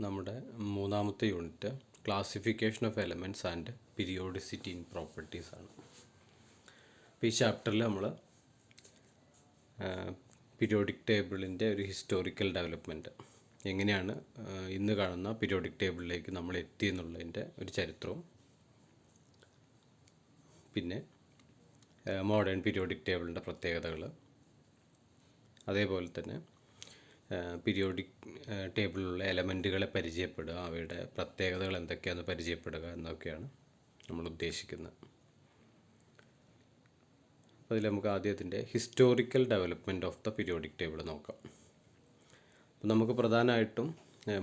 നമ്മുടെ മൂന്നാമത്തെ unit classification of elements and periodicity in properties ആണ്. അപ്പോൾ ഈ ചാപ്റ്ററിൽ നമ്മൾ പീരിയോഡിക് ടേബിളിൻ്റെ ഒരു ഹിസ്റ്റോറിക്കൽ ഡെവലപ്മെൻറ്റ്, എങ്ങനെയാണ് ഇന്ന് കാണുന്ന പീരിയോഡിക് ടേബിളിലേക്ക് നമ്മൾ എത്തി എന്നുള്ളതിൻ്റെ ഒരു ചരിത്രവും, പിന്നെ മോഡേൺ പീരിയോഡിക് ടേബിളിൻ്റെ പ്രത്യേകതകൾ, അതേപോലെ തന്നെ പീരിയോഡിക് ടേബിളിലുള്ള എലമെൻറ്റുകളെ പരിചയപ്പെടുക, അവയുടെ പ്രത്യേകതകൾ എന്തൊക്കെയാണെന്ന് പരിചയപ്പെടുക എന്നൊക്കെയാണ് നമ്മൾ ഉദ്ദേശിക്കുന്നത്. അപ്പോൾ അതിൽ നമുക്ക് ആദ്യത്തിൻ്റെ historical development of the periodic table നോക്കാം. അപ്പോൾ നമുക്ക് പ്രധാനമായിട്ടും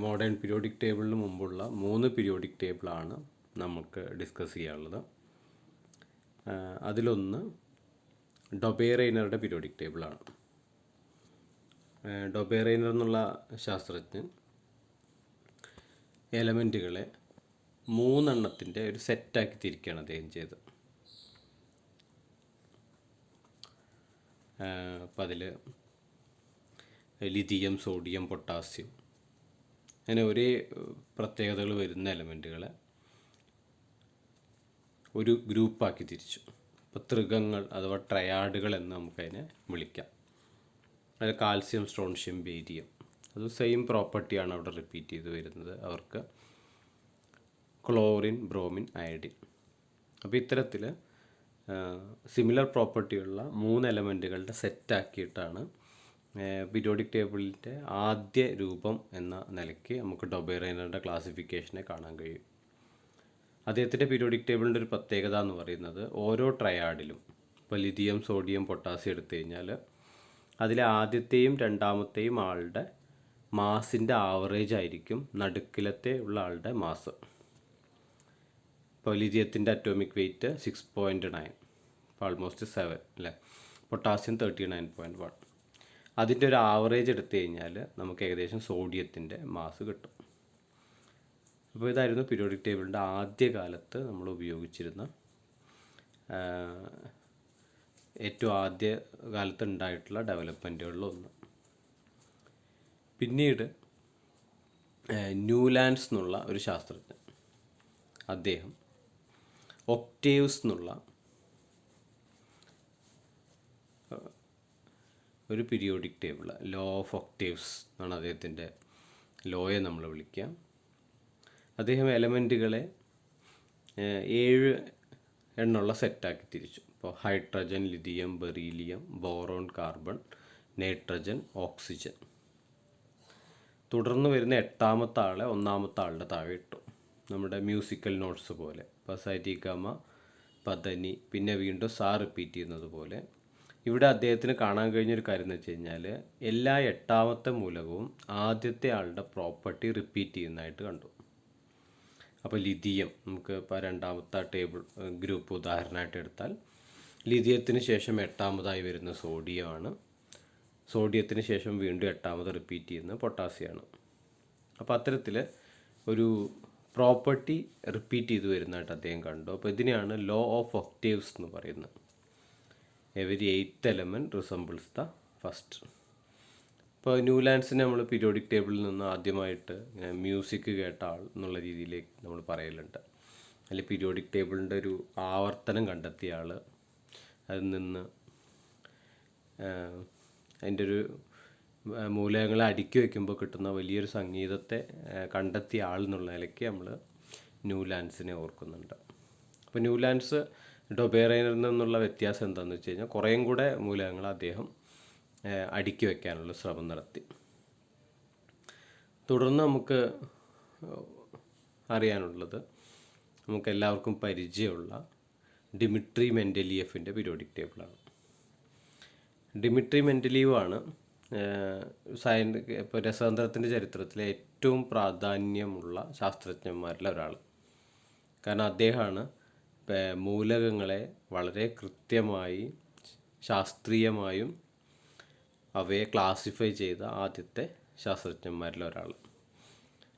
മോഡേൺ പീരിയോഡിക് ടേബിളിന് മുമ്പുള്ള 3 പീരിയോഡിക് ടേബിളാണ് നമുക്ക് ഡിസ്കസ് ചെയ്യാനുള്ളത്. അതിലൊന്ന് ഡൊബേറൈനറുടെ പീരിയോഡിക് ടേബിളാണ്. ഡൊബേറൈനർ എന്നുള്ള ശാസ്ത്രജ്ഞൻ എലമെൻറ്റുകളെ 3 എണ്ണത്തിൻ്റെ ഒരു സെറ്റാക്കി തിരിക്കുകയാണ് അദ്ദേഹം ചെയ്തത്. അപ്പം അതിൽ ലിഥിയം, സോഡിയം, പൊട്ടാസ്യം അങ്ങനെ ഒരേ പ്രത്യേകതകൾ വരുന്ന എലമെൻറ്റുകളെ ഒരു ഗ്രൂപ്പാക്കി തിരിച്ചു. ഇപ്പോൾ ത്രികങ്ങൾ അഥവാ ട്രയാഡുകൾ എന്ന് നമുക്കതിനെ വിളിക്കാം. അതിൽ കാൽസ്യം, സ്ട്രോൺഷ്യം, ബേരിയം, അത് സെയിം പ്രോപ്പർട്ടിയാണ് അവിടെ റിപ്പീറ്റ് ചെയ്ത് വരുന്നത്. അവർക്ക് ക്ലോറിൻ, ബ്രോമിൻ, അയഡിൻ. അപ്പോൾ ഇത്തരത്തിൽ സിമിലർ പ്രോപ്പർട്ടിയുള്ള 3 എലമെൻറ്റുകളുടെ സെറ്റാക്കിയിട്ടാണ് പീരിയോഡിക് ടേബിളിൻ്റെ ആദ്യ രൂപം എന്ന നിലയ്ക്ക് നമുക്ക് ഡൊബേറൈനറുടെ ക്ലാസിഫിക്കേഷനെ കാണാൻ കഴിയും. അദ്ദേഹത്തിൻ്റെ പീരിയോഡിക് ടേബിളിൻ്റെ ഒരു പ്രത്യേകത എന്ന് പറയുന്നത് ഓരോ ട്രയാഡിലും, ഇപ്പോൾ ലിഥിയം, സോഡിയം, പൊട്ടാസ്യം എടുത്തു കഴിഞ്ഞാൽ അതിലെ ആദ്യത്തെയും രണ്ടാമത്തെയും ആളുടെ മാസിൻ്റെ ആവറേജ് ആയിരിക്കും നടുക്കിലത്തെ ഉള്ള ആളുടെ മാസ്. ഇപ്പോൾ ലിഥിയത്തിൻ്റെ അറ്റോമിക് വെയ്റ്റ് 6.9, ഇപ്പോൾ ആൾമോസ്റ്റ് 7 അല്ലേ. പൊട്ടാസ്യം 39.1. അതിൻ്റെ ഒരു ആവറേജ് എടുത്തു കഴിഞ്ഞാൽ നമുക്ക് ഏകദേശം സോഡിയത്തിൻ്റെ മാസ് കിട്ടും. അപ്പോൾ ഇതായിരുന്നു പീരിയോഡിക് ടേബിളിൻ്റെ ആദ്യ കാലത്ത് നമ്മൾ ഉപയോഗിച്ചിരുന്ന, ഏറ്റവും ആദ്യ കാലത്ത് ഉണ്ടായിട്ടുള്ള ഡെവലപ്മെൻറ്റുകളിലൊന്ന്. പിന്നീട് ന്യൂലാൻഡ്സ് എന്നുള്ള ഒരു ശാസ്ത്രജ്ഞൻ, അദ്ദേഹം ഒക്ടേവ്സ് എന്നുള്ള ഒരു periodic table, law of octaves എന്നാണ് അദ്ദേഹത്തിൻ്റെ ലോയെ നമ്മൾ വിളിക്കുക. അദ്ദേഹം എലമെൻറ്റുകളെ 7 എണ്ണമുള്ള സെറ്റാക്കി തിരിച്ചു. ഇപ്പോൾ hydrogen, lithium, beryllium, boron, carbon, nitrogen, oxygen. തുടർന്ന് വരുന്ന 8ാമത്തെ ആളെ 1ാമത്തെ ആളുടെ താഴെ ഇട്ടു, നമ്മുടെ മ്യൂസിക്കൽ നോട്ട്സ് പോലെ. ഇപ്പോൾ സരിഗമ, പദനി, പിന്നെ വീണ്ടും സാ റിപ്പീറ്റ് ചെയ്യുന്നത് പോലെ. ഇവിടെ അദ്ദേഹത്തിന് കാണാൻ കഴിഞ്ഞൊരു കാര്യം എന്ന് വെച്ച് കഴിഞ്ഞാൽ എല്ലാ 8ാമത്തെ മൂലകവും ആദ്യത്തെ ആളുടെ പ്രോപ്പർട്ടി റിപ്പീറ്റ് ചെയ്യുന്നതായിട്ട് കണ്ടു. അപ്പോൾ ലിഥിയം നമുക്ക് ഇപ്പോൾ 2ാമത്തെ ടേബിൾ ഗ്രൂപ്പ് ഉദാഹരണമായിട്ട് എടുത്താൽ, ലിഥിയത്തിന് ശേഷം 8ാമതായി വരുന്ന സോഡിയമാണ്. സോഡിയത്തിന് ശേഷം വീണ്ടും 8ാമത് റിപ്പീറ്റ് ചെയ്യുന്ന പൊട്ടാസ്യമാണ്. അപ്പോൾ അത്തരത്തിൽ ഒരു പ്രോപ്പർട്ടി റിപ്പീറ്റ് ചെയ്ത് വരുന്നതായിട്ട് അദ്ദേഹം കണ്ടു. അപ്പോൾ ഇതിനെയാണ് ലോ ഓഫ് ഒക്ടേവ്സ് എന്ന് പറയുന്നത്. Every 8th element resembles the first. ഇപ്പോൾ ന്യൂലാൻഡ്സിനെ നമ്മൾ പീരിയോഡിക് ടേബിളിൽ നിന്ന് ആദ്യമായിട്ട് മ്യൂസിക് കേട്ട ആൾ എന്നുള്ള രീതിയിലേക്ക് നമ്മൾ പറയലുണ്ട്. അല്ലെങ്കിൽ പീരിയോഡിക് ടേബിളിൻ്റെ ഒരു ആവർത്തനം കണ്ടെത്തിയ ആൾ, അതിൽ നിന്ന് അതിൻ്റെ ഒരു മൂലകങ്ങളെ അടുക്കി വയ്ക്കുമ്പോൾ കിട്ടുന്ന വലിയൊരു സംഗീതത്തെ കണ്ടെത്തിയ ആൾ എന്നുള്ള നിലയ്ക്ക് നമ്മൾ ന്യൂലാൻഡ്സിനെ ഓർക്കുന്നുണ്ട്. അപ്പോൾ ന്യൂലാൻഡ്സ് ഡൊബേറൈനറിൽ നിന്നുള്ള വ്യത്യാസം എന്താണെന്ന് വെച്ച് കഴിഞ്ഞാൽ കുറേയും കൂടെ മൂലകങ്ങൾ അദ്ദേഹം അടുക്കി വയ്ക്കാനുള്ള ശ്രമം നടത്തി. തുടർന്ന് നമുക്ക് അറിയാനുള്ളത്, നമുക്ക് എല്ലാവർക്കും പരിചയമുള്ള ഡിമിട്രി മെൻഡലീയേഫിൻ്റെ പീരിയോഡിക് ടേബിളാണ്. ഡിമിട്രി മെൻഡലീവാണ് ഇപ്പോൾ രസതന്ത്രത്തിൻ്റെ ചരിത്രത്തിലെ ഏറ്റവും പ്രാധാന്യമുള്ള ശാസ്ത്രജ്ഞന്മാരിൽ ഒരാൾ. കാരണം അദ്ദേഹമാണ് മൂലകങ്ങളെ വളരെ കൃത്യമായി ശാസ്ത്രീയമായും അവയെ ക്ലാസിഫൈ ചെയ്ത ആദ്യത്തെ ശാസ്ത്രജ്ഞന്മാരിൽ ഒരാൾ.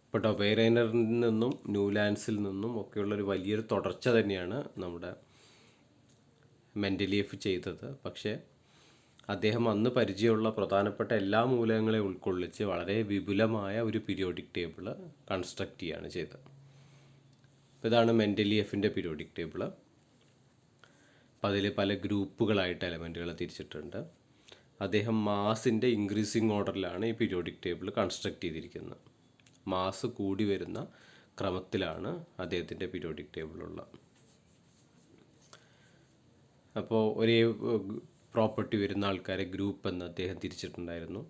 ഇപ്പോൾ ഡൊബേറൈനറിൽ നിന്നും ന്യൂലാൻഡ്സിൽ നിന്നും ഒക്കെയുള്ളൊരു വലിയൊരു തുടർച്ച തന്നെയാണ് നമ്മുടെ മെൻഡലീയേഫ് ചെയ്തത്. പക്ഷേ അദ്ദേഹം അന്ന് പരിചയമുള്ള പ്രധാനപ്പെട്ട എല്ലാ മൂലകങ്ങളെ ഉൾക്കൊള്ളിച്ച് വളരെ വിപുലമായ ഒരു പീരിയോഡിക് ടേബിൾ കൺസ്ട്രക്റ്റ് ചെയ്യുകയാണ് ചെയ്തത്. അപ്പോൾ ഇതാണ് മെൻഡലിയേഫിൻ്റെ പീരിയോഡിക് ടേബിൾ. അപ്പോൾ അതിൽ പല ഗ്രൂപ്പുകളായിട്ട് എലമെൻറ്റുകൾ തിരിച്ചിട്ടുണ്ട്. അദ്ദേഹം മാസിൻ്റെ ഇൻക്രീസിങ് ഓർഡറിലാണ് ഈ പീരിയോഡിക് ടേബിൾ കൺസ്ട്രക്റ്റ് ചെയ്തിരിക്കുന്നത്. മാസ് കൂടി വരുന്ന ക്രമത്തിലാണ് അദ്ദേഹത്തിൻ്റെ പീരിയോഡിക് ടേബിളുള്ളത്. അപ്പോൾ ഒരേ പ്രോപ്പർട്ടി വരുന്ന ആൾക്കാരെ ഗ്രൂപ്പ് എന്ന് അദ്ദേഹം തിരിച്ചിട്ടുണ്ടായിരുന്നു.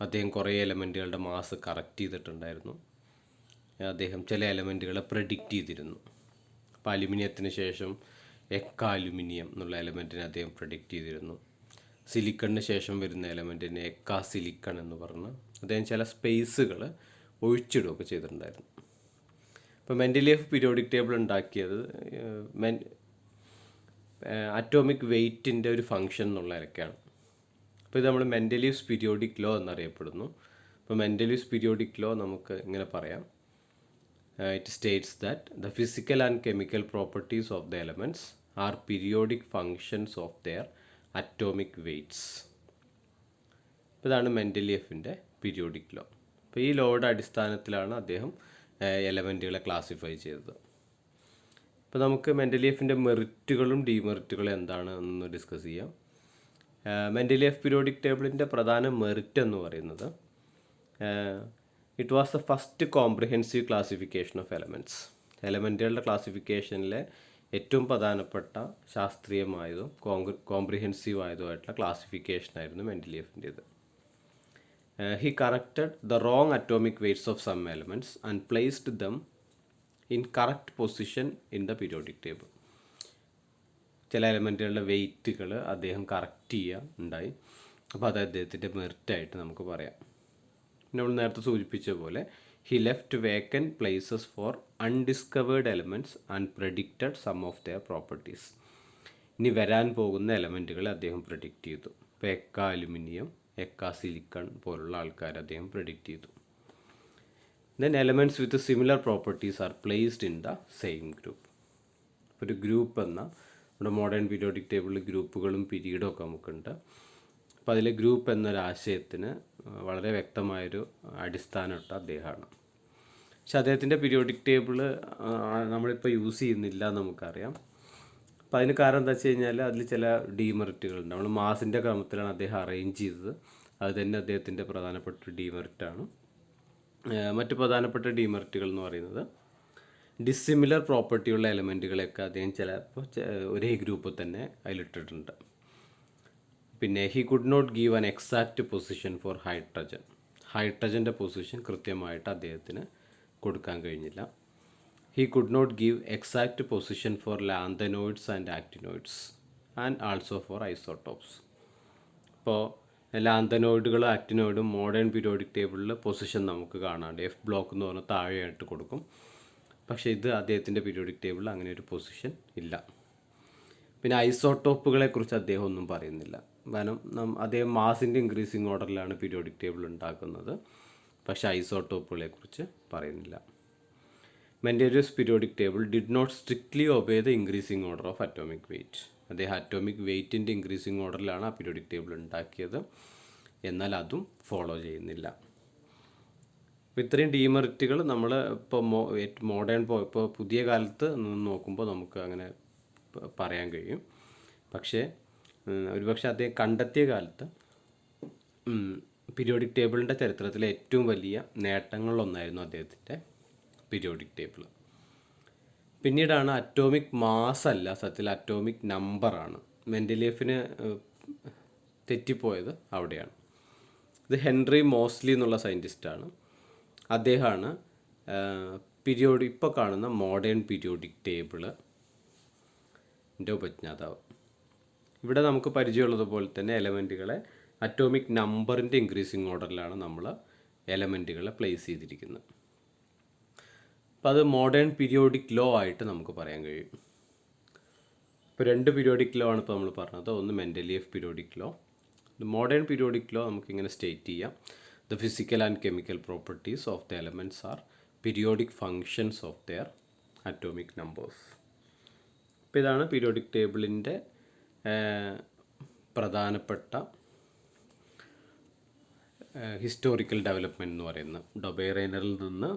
അദ്ദേഹം കുറേ എലമെൻറ്റുകളുടെ മാസ് കറക്റ്റ് ചെയ്തിട്ടുണ്ടായിരുന്നു. അദ്ദേഹം ചില എലമെൻറ്റുകളെ പ്രെഡിക്റ്റ് ചെയ്തിരുന്നു. അപ്പോൾ അലുമിനിയത്തിന് ശേഷം എക്ക-അലുമിനിയം എന്നുള്ള എലമെൻറ്റിനെ അദ്ദേഹം പ്രെഡിക്റ്റ് ചെയ്തിരുന്നു. സിലിക്കണിന് ശേഷം വരുന്ന എലമെൻറ്റിനെ എക്ക-സിലിക്കൺ എന്ന് പറഞ്ഞ് അദ്ദേഹം ചില സ്പേസുകൾ ഒഴിച്ചിടുകയൊക്കെ ചെയ്തിട്ടുണ്ടായിരുന്നു. ഇപ്പോൾ മെൻഡലിയേഫ് പീരിയോഡിക് ടേബിൾ ഉണ്ടാക്കിയത് അറ്റോമിക് വെയ്റ്റിൻ്റെ ഒരു ഫംഗ്ഷൻ എന്നുള്ള നിലയ്ക്കാണ്. അപ്പോൾ ഇത് നമ്മൾ മെൻഡലീവ്സ് പീരിയോഡിക് ലോ എന്നറിയപ്പെടുന്നു. അപ്പോൾ മെൻഡലീവ്സ് പീരിയോഡിക് ലോ നമുക്ക് ഇങ്ങനെ പറയാം. It states that the physical and chemical properties of the elements are periodic functions of their atomic weights. അപ്പോൾ ഇതാണ് മെൻഡലിയേഫിൻ്റെ പീരിയോഡിക് ലോ. അപ്പോൾ ഈ ലോയുടെ അടിസ്ഥാനത്തിലാണ് അദ്ദേഹം എലമെൻറ്റുകളെ ക്ലാസിഫൈ ചെയ്തത്. അപ്പോൾ നമുക്ക് മെൻഡലിയേഫിൻ്റെ മെറിറ്റുകളും ഡീമെറിറ്റുകളും എന്താണ് എന്ന് ഡിസ്കസ് ചെയ്യാം. മെൻഡലിയേഫ് പീരിയോഡിക് ടേബിളിൻ്റെ പ്രധാന മെറിറ്റ് എന്ന് പറയുന്നത് it was the first comprehensive classification of elements. എലമെൻറ്റുകളുടെ ക്ലാസിഫിക്കേഷനിലെ ഏറ്റവും പ്രധാനപ്പെട്ട ശാസ്ത്രീയമായതും കോംപ്രിഹെൻസീവ് ആയതുമായിട്ടുള്ള ക്ലാസിഫിക്കേഷനായിരുന്നു മെൻഡലിയേഫിൻ്റേത്. He corrected the wrong atomic weights of some elements and placed them in correct position in the periodic table. ചില എലമെൻറ്റുകളുടെ വെയ്റ്റുകൾ അദ്ദേഹം കറക്റ്റ് ചെയ്യുക ഉണ്ടായി. അപ്പോൾ അത് അദ്ദേഹത്തിൻ്റെ മെറിറ്റായിട്ട് നമുക്ക് പറയാം. നമ്മൾ നേരത്തെ സൂചിപ്പിച്ച പോലെ he left vacant places for undiscovered elements and predicted some of their properties. ഇനി വരാൻ പോകുന്ന എലമെൻറ്റുകളെ അദ്ദേഹം പ്രെഡിക്റ്റ് ചെയ്തു. ഇപ്പോൾ എക്ക-അലുമിനിയം, എക്ക-സിലിക്കൺ പോലുള്ള ആൾക്കാർ അദ്ദേഹം പ്രെഡിക്റ്റ് ചെയ്തു. Then elements with similar properties are placed in the same group. ഒരു ഗ്രൂപ്പ് എന്ന നമ്മുടെ മോഡേൺ പീരിയോഡിക് ടേബിളിൽ ഗ്രൂപ്പുകളും പീരീഡും ഒക്കെ നമുക്കുണ്ട്. അപ്പോൾ അതിലെ ഗ്രൂപ്പ് എന്നൊരാശയത്തിന് വളരെ വ്യക്തമായൊരു അടിസ്ഥാനമിട്ട അദ്ദേഹമാണ്. പക്ഷെ അദ്ദേഹത്തിൻ്റെ പീരിയോഡിക് ടേബിൾ നമ്മളിപ്പോൾ യൂസ് ചെയ്യുന്നില്ല എന്ന് നമുക്കറിയാം. അപ്പോൾ അതിന് കാരണം എന്താ വെച്ച് കഴിഞ്ഞാൽ അതിൽ ചില ഡീമെറിറ്റുകളുണ്ട്. നമ്മൾ മാസിൻ്റെ ക്രമത്തിലാണ് അദ്ദേഹം അറേഞ്ച് ചെയ്തത്. അത് തന്നെ അദ്ദേഹത്തിൻ്റെ പ്രധാനപ്പെട്ട ഡീമെറിറ്റാണ്. മറ്റ് പ്രധാനപ്പെട്ട ഡീമെറിറ്റുകൾ എന്ന് പറയുന്നത് ഡിസ്സിമിലർ പ്രോപ്പർട്ടിയുള്ള എലമെൻറ്റുകളെയൊക്കെ അദ്ദേഹം ചിലപ്പോൾ ഒരേ ഗ്രൂപ്പിൽ തന്നെ അതിലിട്ടിട്ടുണ്ട്. പിന്നെ he could not give an exact position for hydrogen. ഹൈഡ്രജൻ്റെ പൊസിഷൻ കൃത്യമായിട്ട് അദ്ദേഹത്തിന് കൊടുക്കാൻ കഴിഞ്ഞില്ല. He could not give exact position for lanthanoids and actinoids and also for isotopes. ഇപ്പോൾ ലാന്തനോയിഡുകളും ആക്റ്റിനോയിഡും മോഡേൺ പീരിയോഡിക് ടേബിളിൽ പൊസിഷൻ നമുക്ക് കാണാണ്ട് എഫ് ബ്ലോക്ക് എന്ന് പറഞ്ഞാൽ താഴെയായിട്ട് കൊടുക്കും. പക്ഷേ ഇത് അദ്ദേഹത്തിൻ്റെ പീരിയോഡിക് ടേബിളിൽ അങ്ങനെ ഒരു പൊസിഷൻ ഇല്ല. പിന്നെ ഐസോട്ടോപ്പുകളെക്കുറിച്ച് അദ്ദേഹം ഒന്നും പറയുന്നില്ല. കാരണം അദ്ദേഹം മാസിൻ്റെ ഇൻക്രീസിങ് ഓർഡറിലാണ് പീരിയോഡിക് ടേബിൾ ഉണ്ടാക്കുന്നത്. പക്ഷേ ഐസോട്ടോപ്പുകളെക്കുറിച്ച് പറയുന്നില്ല. Mendeleev's periodic table did not strictly obey the increasing order of atomic weight. അദ്ദേഹം അറ്റോമിക് വെയ്റ്റിൻ്റെ ഇൻക്രീസിങ് ഓർഡറിലാണ് ആ പീരിയോഡിക് ടേബിൾ ഉണ്ടാക്കിയത്. എന്നാൽ അതും ഫോളോ ചെയ്യുന്നില്ല. അപ്പോൾ ഇത്രയും ഡീമെറിറ്റുകൾ നമ്മൾ ഇപ്പോൾ മോഡേൺ ഇപ്പോൾ പുതിയ കാലത്ത് നോക്കുമ്പോൾ നമുക്ക് അങ്ങനെ പറയാൻ കഴിയും. പക്ഷേ ഒരുപക്ഷെ അദ്ദേഹം കണ്ടെത്തിയ കാലത്ത് പീരിയോഡിക് ടേബിളിൻ്റെ ചരിത്രത്തിലെ ഏറ്റവും വലിയ നേട്ടങ്ങളിലൊന്നായിരുന്നു അദ്ദേഹത്തിൻ്റെ പീരിയോഡിക് ടേബിൾ. പിന്നീടാണ് അറ്റോമിക് മാസ് അല്ല, സത്യത്തിൽ അറ്റോമിക് നമ്പറാണ്. മെൻഡലിയേഫിന് തെറ്റിപ്പോയത് അവിടെയാണ്. ഇത് ഹെൻറി മോസ്ലി എന്നുള്ള സയൻറ്റിസ്റ്റാണ്. അദ്ദേഹമാണ് ഇപ്പോൾ കാണുന്ന മോഡേൺ പീരിയോഡിക് ടേബിളിൻ്റെ ഉപജ്ഞാതാവ്. ഇവിടെ നമുക്ക് പരിചയമുള്ളതുപോലെ തന്നെ എലമെൻറ്റുകളെ അറ്റോമിക് നമ്പറിൻ്റെ ഇൻക്രീസിങ് ഓർഡറിലാണ് നമ്മൾ എലമെൻറ്റുകളെ പ്ലേസ് ചെയ്തിരിക്കുന്നത്. അപ്പോൾ അത് മോഡേൺ പീരിയോഡിക് ലോ ആയിട്ട് നമുക്ക് പറയാൻ കഴിയും. ഇപ്പോൾ 2 പീരിയോഡിക് ലോ ആണ് ഇപ്പോൾ നമ്മൾ പറഞ്ഞത്. ഒന്ന് Mendeleev periodic law. Modern periodic law നമുക്കിങ്ങനെ സ്റ്റേറ്റ് ചെയ്യാം. The physical and chemical properties of the elements are periodic functions of their atomic numbers. അപ്പോൾ ഇതാണ് പീരിയോഡിക് ടേബിളിൻ്റെ പ്രധാനപ്പെട്ട ഹിസ്റ്റോറിക്കൽ ഡെവലപ്മെൻറ്റ് എന്ന് പറയുന്നത്. ഡൊബൈറൈനറിൽ നിന്ന്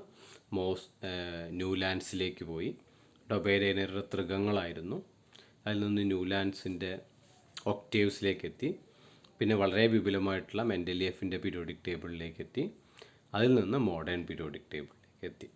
ന്യൂലാൻഡ്സിലേക്ക് പോയി. ഡൊബൈറൈനർ തൃഗങ്ങളായിരുന്നു. അതിൽ നിന്ന് ന്യൂലാൻഡ്സിൻ്റെ ഒക്ടേവ്സിലേക്ക് എത്തി. പിന്നെ വളരെ വിപുലമായിട്ടുള്ള മെൻഡലിയേഫിൻ്റെ പീരിയോഡിക് ടേബിളിലേക്ക് എത്തി. അതിൽ നിന്ന് മോഡേൺ പീരിയോഡിക് ടേബിളിലേക്ക് എത്തി.